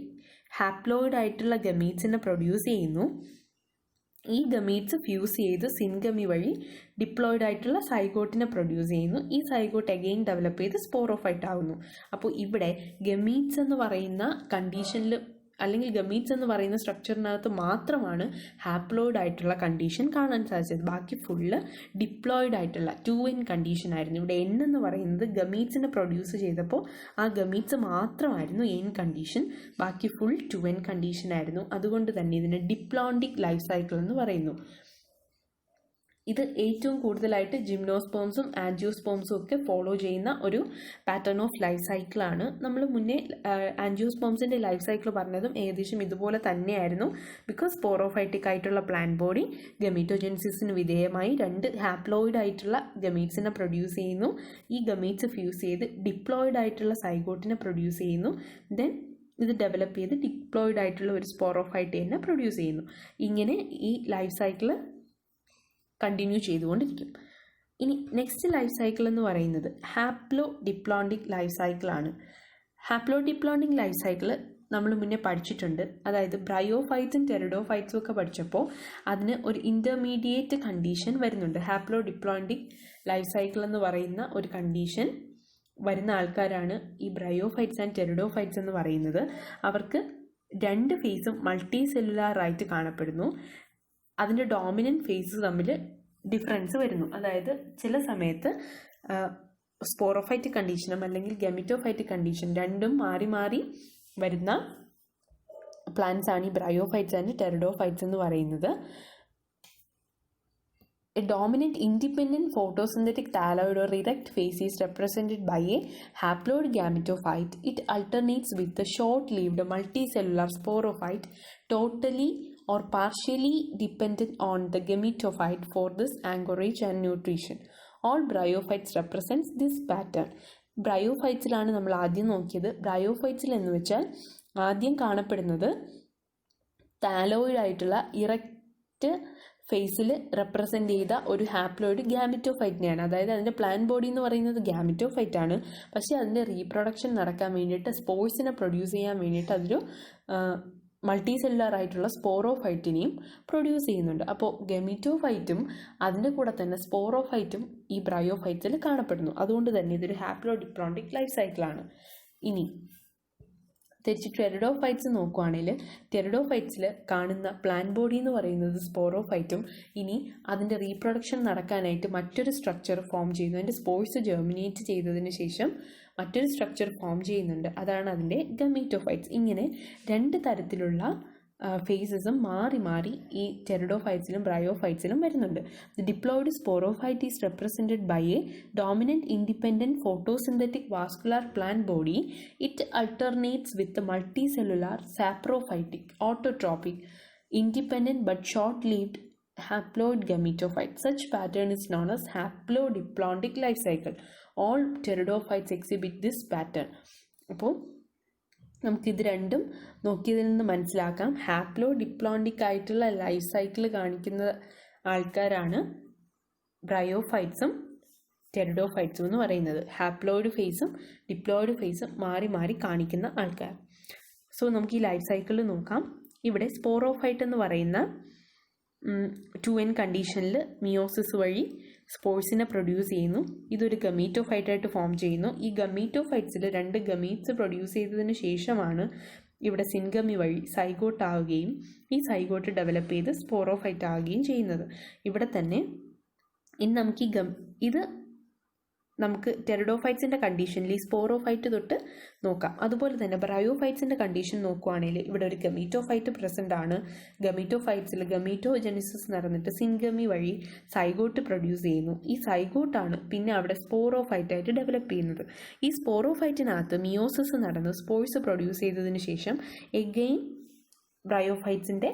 ഹാപ്ലോയിഡ് ആയിട്ടുള്ള ഗമീറ്റ്സിനെ പ്രൊഡ്യൂസ് ചെയ്യുന്നു. ഈ ഗമീറ്റ്സ് ഫ്യൂസ് ചെയ്ത് സിൻഗമി വഴി ഡിപ്ലോയിഡ് ആയിട്ടുള്ള സൈഗോട്ടിനെ പ്രൊഡ്യൂസ് ചെയ്യുന്നു. ഈ സൈഗോട്ട് അഗെയിൻ ഡെവലപ്പ് ചെയ്ത് സ്പോറോഫൈറ്റ് ആകുന്നു. അപ്പോൾ ഇവിടെ ഗമീറ്റ്സ് എന്ന് പറയുന്ന കണ്ടീഷനിൽ അല്ലെങ്കിൽ ഗമീറ്റ്സ് എന്ന് പറയുന്ന സ്ട്രക്ചറിനകത്ത് മാത്രമാണ് ഹാപ്ലോയിഡ് ആയിട്ടുള്ള കണ്ടീഷൻ കാണാൻ സാധിച്ചത്. ബാക്കി ഫുള്ള് ഡിപ്ലോയിഡ് ആയിട്ടുള്ള 2N കണ്ടീഷൻ ആയിരുന്നു. ഇവിടെ N എന്ന് പറയുന്നത് ഗമീറ്റ്സിനെ പ്രൊഡ്യൂസ് ചെയ്തപ്പോൾ ആ ഗമീറ്റ്സ് മാത്രമായിരുന്നു N കണ്ടീഷൻ, ബാക്കി ഫുൾ 2N കണ്ടീഷൻ ആയിരുന്നു. അതുകൊണ്ട് തന്നെ ഇതിനെ ഡിപ്ലോണ്ടിക് ലൈഫ് സൈക്കിൾ എന്ന് പറയുന്നു. ഇത് ഏറ്റവും കൂടുതലായിട്ട് ജിംനോസ്പേംസും ആൻജിയോസ്പേംസും ഒക്കെ ഫോളോ ചെയ്യുന്ന ഒരു പാറ്റേൺ ഓഫ് ലൈഫ് സൈക്കിളാണ്. നമ്മൾ മുന്നേ ആൻജിയോസ്പേംസിൻ്റെ ലൈഫ് സൈക്കിൾ പറഞ്ഞതും ഏകദേശം ഇതുപോലെ തന്നെയായിരുന്നു. ബിക്കോസ് സ്പോറോഫൈറ്റിക് ആയിട്ടുള്ള പ്ലാന്റ് ബോഡി ഗമീറ്റോജെനിസിസിന് വിധേയമായി 2 ഹാപ്ലോയിഡ് ആയിട്ടുള്ള ഗമീറ്റ്സിനെ പ്രൊഡ്യൂസ് ചെയ്യുന്നു. ഈ ഗമീറ്റ്സ് ഫ്യൂസ് ചെയ്ത് ഡിപ്ലോയിഡ് ആയിട്ടുള്ള സൈഗോട്ടിനെ പ്രൊഡ്യൂസ് ചെയ്യുന്നു. ദെൻ ഇത് ഡെവലപ്പ് ചെയ്ത് ഡിപ്ലോയിഡ് ആയിട്ടുള്ള ഒരു സ്പോറോഫൈറ്റ് തന്നെ പ്രൊഡ്യൂസ് ചെയ്യുന്നു. ഇങ്ങനെ ഈ ലൈഫ് സൈക്കിൾ കണ്ടിന്യൂ ചെയ്തുകൊണ്ടിരിക്കും. ഇനി നെക്സ്റ്റ് ലൈഫ് സൈക്കിൾ എന്ന് പറയുന്നത് ഹാപ്ലോ ഡിപ്ലോണ്ടിക് ലൈഫ് സൈക്കിളാണ്. ഹാപ്ലോ ഡിപ്ലോണ്ടിക് ലൈഫ് സൈക്കിൾ നമ്മൾ മുന്നേ പഠിച്ചിട്ടുണ്ട്. അതായത് ബ്രയോഫൈറ്റ്സും ടെറിഡോഫൈറ്റ്സും ഒക്കെ പഠിച്ചപ്പോൾ അതിന് ഒരു ഇൻ്റർമീഡിയറ്റ് കണ്ടീഷൻ വരുന്നുണ്ട്. ഹാപ്ലോ ഡിപ്ലോണ്ടിക് ലൈഫ് സൈക്കിൾ എന്ന് പറയുന്ന ഒരു കണ്ടീഷൻ വരുന്ന ആൾക്കാരാണ് ഈ ബ്രയോഫൈറ്റ്സ് ആൻഡ് ടെറിഡോഫൈറ്റ്സ് എന്ന് പറയുന്നത്. അവർക്ക് 2 ഫേസും മൾട്ടി സെല്ലുലാറായിട്ട് കാണപ്പെടുന്നു. അതിൻ്റെ ഡോമിനൻറ്റ് ഫേസ് തമ്മിൽ ഡിഫറൻസ് വരുന്നു. അതായത് ചില സമയത്ത് സ്പോറോഫൈറ്റ് കണ്ടീഷനും അല്ലെങ്കിൽ ഗമിറ്റോഫൈറ്റ് കണ്ടീഷൻ രണ്ടും മാറി മാറി വരുന്ന പ്ലാന്റ്സ് ആണ് ഈ ബ്രയോഫൈറ്റ്സ് ആൻഡ് ടെറിഡോഫൈറ്റ്സ് എന്ന് പറയുന്നത്. A dominant independent photosynthetic thalloid or erect phase is represented by a haploid gametophyte. It alternates with the short-lived multicellular sporophyte, totally or partially dependent on the gametophyte for this anchorage and nutrition. All bryophytes represents this pattern. ബ്രയോഫൈറ്റ്സിലാണ് നമ്മൾ ആദ്യം നോക്കിയത്. ബ്രയോഫൈറ്റ്സിൽ എന്ന് വെച്ചാൽ ആദ്യം കാണപ്പെടുന്നത് thalloid ആയിട്ടുള്ള erect ഫേസിൽ represent ചെയ്ത ഒരു ഹാപ്ലോയിഡ് ഗാമിറ്റോഫൈറ്റിനെയാണ്. അതായത് അതിൻ്റെ പ്ലാന്റ് ബോഡി എന്ന് പറയുന്നത് ഗാമിറ്റോഫൈറ്റ് ആണ്. പക്ഷേ അതിൻ്റെ റീപ്രൊഡക്ഷൻ നടക്കാൻ വേണ്ടിയിട്ട് സ്പോർട്സിനെ പ്രൊഡ്യൂസ് ചെയ്യാൻ വേണ്ടിയിട്ട് അതൊരു മൾട്ടി സെല്ലുലാർ ആയിട്ടുള്ള സ്പോറോഫൈറ്റിനെയും പ്രൊഡ്യൂസ് ചെയ്യുന്നുണ്ട്. അപ്പോൾ ഗമീറ്റോഫൈറ്റും അതിൻ്റെ കൂടെ തന്നെ സ്പോറോഫൈറ്റും ഈ ബ്രയോഫൈറ്റ്സിൽ കാണപ്പെടുന്നു. അതുകൊണ്ട് തന്നെ ഇതൊരു ഹാപ്ലോ ഡിപ്ലോണ്ടിക് ലൈഫ് സൈക്കിളാണ്. ഇനി തിരിച്ച് ടെറിഡോഫൈറ്റ്സ് നോക്കുകയാണെങ്കിൽ ടെറിഡോഫൈറ്റ്സിൽ കാണുന്ന പ്ലാന്റ് ബോഡി എന്ന് പറയുന്നത് സ്പോറോഫൈറ്റും ഇനി അതിൻ്റെ റീപ്രൊഡക്ഷൻ നടക്കാനായിട്ട് മറ്റൊരു സ്ട്രക്ചർ ഫോം ചെയ്യുന്നു. അതിൻ്റെ സ്പോർട്സ് ജെർമിനേറ്റ് ചെയ്തതിന് ശേഷം മറ്റൊരു സ്ട്രക്ചർ ഫോം ചെയ്യുന്നുണ്ട്. അതാണ് അതിൻ്റെ ഗമീറ്റോഫൈറ്റ്സ്. ഇങ്ങനെ 2 തരത്തിലുള്ള ഫേസസും മാറി മാറി ഈ ടെറിഡോഫൈറ്റ്സിലും ബ്രയോഫൈറ്റ്സിലും വരുന്നുണ്ട്. The diploid sporophyte is represented by a dominant independent photosynthetic vascular plant body. It alternates with multicellular saprophytic autotrophic independent but short lived haploid gametophyte. Such pattern is known as haplodiplontic life cycle. All pteridophytes exhibit this pattern. അപ്പോൾ നമുക്കിത് രണ്ടും നോക്കിയതിൽ നിന്ന് മനസ്സിലാക്കാം haplo diplontic ആയിട്ടുള്ള life cycle കാണിക്കുന്ന ആൾക്കാരാണ് ബ്രയോഫൈറ്റ്സും ടെറിഡോഫൈറ്റ്സും എന്ന് പറയുന്നത്. ഹാപ്ലോയിഡ് ഫേസും ഡിപ്ലോയിഡ് ഫേസും മാറി മാറി കാണിക്കുന്ന ആൾക്കാർ. സോ നമുക്ക് ഈ ലൈഫ് സൈക്കിൾ നോക്കാം. ഇവിടെ സ്പോറോഫൈറ്റ് എന്ന് പറയുന്ന 2N കണ്ടീഷനിൽ മിയോസിസ് വഴി സ്പോർട്സിനെ പ്രൊഡ്യൂസ് ചെയ്യുന്നു. ഇതൊരു ഗമീറ്റോഫൈറ്റായിട്ട് ഫോം ചെയ്യുന്നു. ഈ ഗമീറ്റോഫൈറ്റ്സിൽ 2 ഗമീറ്റ്സ് പ്രൊഡ്യൂസ് ചെയ്തതിന് ശേഷമാണ് ഇവിടെ സിൻഗമി വഴി സൈഗോട്ട് ആവുകയും ഈ സൈഗോട്ട് ഡെവലപ്പ് ചെയ്ത് സ്പോറോഫൈറ്റ് ആവുകയും ചെയ്യുന്നത്. ഇവിടെ തന്നെ ഇനി നമുക്ക് ഇത് നമുക്ക് ടെറിഡോഫൈറ്റ്സിൻ്റെ കണ്ടീഷനിൽ ഈ സ്പോറോഫൈറ്റ് തൊട്ട് നോക്കാം. അതുപോലെ തന്നെ ബ്രയോഫൈറ്റ്സിൻ്റെ കണ്ടീഷൻ നോക്കുവാണെങ്കിൽ ഇവിടെ ഒരു ഗമീറ്റോഫൈറ്റ് പ്രസൻ്റ് ആണ്. ഗമീറ്റോഫൈറ്റ്സിൽ ഗമീറ്റോജെനിസിസ് നടന്നിട്ട് സിൻഗമി വഴി സൈഗോട്ട് പ്രൊഡ്യൂസ് ചെയ്യുന്നു. ഈ സൈഗോട്ടാണ് പിന്നെ അവിടെ സ്പോറോഫൈറ്റായിട്ട് ഡെവലപ്പ് ചെയ്യുന്നത്. ഈ സ്പോറോഫൈറ്റിനകത്ത് മിയോസിസ് നടന്ന് സ്പോർസ് പ്രൊഡ്യൂസ് ചെയ്തതിന് ശേഷം എഗെയിൻ ബ്രയോഫൈറ്റ്സിൻ്റെ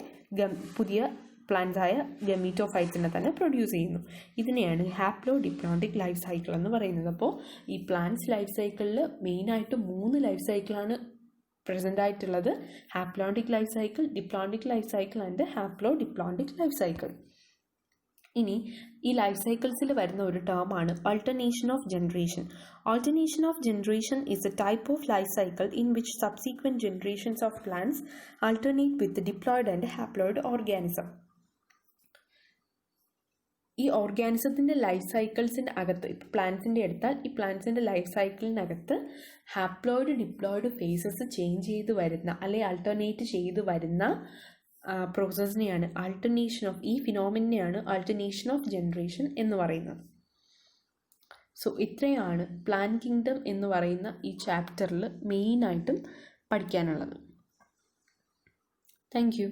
പുതിയ പ്ലാന്റ്സായ ഗമീറ്റോഫൈറ്റ്സിനെ തന്നെ പ്രൊഡ്യൂസ് ചെയ്യുന്നു. ഇതിനെയാണ് ഹാപ്ലോ ഡിപ്ലോണ്ടിക് ലൈഫ് സൈക്കിൾ എന്ന് പറയുന്നത്. അപ്പോൾ ഈ പ്ലാന്റ്സ് ലൈഫ് സൈക്കിളിൽ മെയിനായിട്ട് 3 ലൈഫ് സൈക്കിളാണ് പ്രസൻ്റ് ആയിട്ടുള്ളത്. Haplontic life cycle, diplontic life cycle and haplo diplontic life cycle. ഇനി ഈ ലൈഫ് സൈക്കിൾസിൽ വരുന്ന ഒരു ടേമാണ് alternation of generation. Alternation of generation is a type of life cycle in which subsequent generations of plants alternate with the diploid and haploid organism. ഈ ഓർഗാനിസത്തിൻ്റെ life സൈക്കിൾസിൻ്റെ അകത്ത് ഇപ്പോൾ പ്ലാന്റ്സിൻ്റെ എടുത്താൽ ഈ പ്ലാന്റ്സിൻ്റെ ലൈഫ് സൈക്കിളിനകത്ത് ഹാപ്ലോയിഡ് ഡിപ്ലോയിഡ് ഫേസസ് ചേഞ്ച് ചെയ്ത് വരുന്ന അല്ലെങ്കിൽ ആൾട്ടർനേറ്റ് ചെയ്ത് വരുന്ന പ്രോസസ്സിനെയാണ് ഈ ഫിനോമിനെയാണ് ആൾട്ടർനേഷൻ ഓഫ് ജനറേഷൻ എന്ന് പറയുന്നത്. സോ ഇത്രയാണ് പ്ലാന്റ് കിങ്ഡം എന്ന് പറയുന്ന ഈ ചാപ്റ്ററിൽ മെയിനായിട്ടും പഠിക്കാനുള്ളത്. Thank you.